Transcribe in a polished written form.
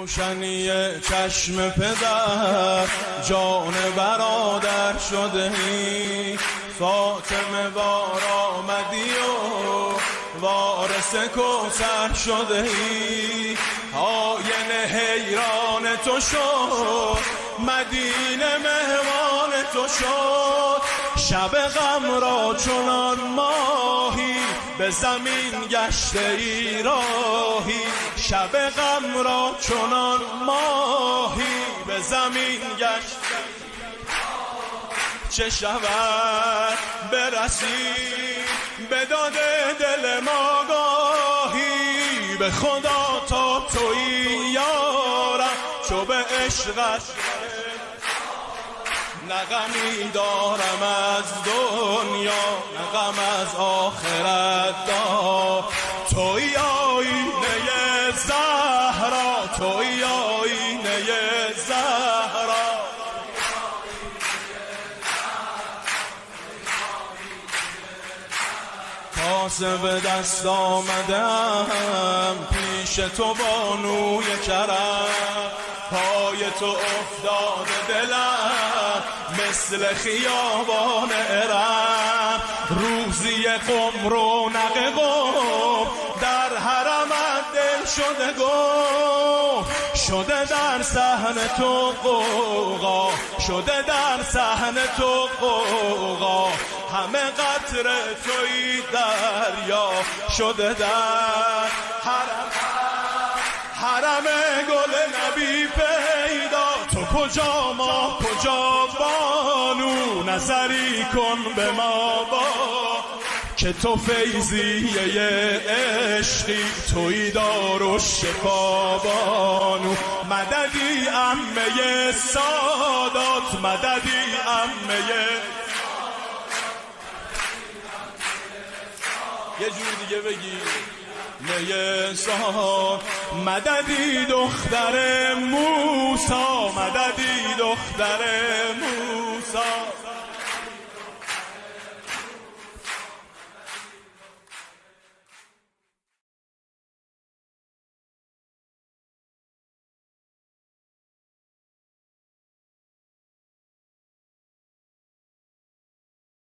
روشنی چشم پدر جان برادر شده ای، فاطمه وار آمدی و وارث کوثر شده ای. آینه حیران تو شد، مدینه مهمان تو شد. شب غم را چنان ماهی به زمین گشته ای راهی. شب غم را چنان ماهی به زمین گشته چه شود برسی به داد دل ما گاهی. به خدا تا تویی یارم چو به عشقت نه غمی دارم از دنیا نه غم از آخرت دار. تویی آینه زهرا، تویی آینه زهرا. تازه به دست آمدم پیش تو بانوی کرم، پای تو افتاده دلم مثل خیابان ارم. روزی قم رونق قم در حرمت دل شده گم، شده در صحن تو غوغا، شده در صحن تو غوغا. همه قطره توی دریا شده در حرم گل نبی پیدا. تو کجا ما کجا بانو، نظری کن به ما با که تو فیضیه عشقی، توی دار و شفا بانو. مددی عمه سادات، مددی عمه. یه جور دیگه بگی نیسان. مددی دختر موسی، مددی دختر موسی.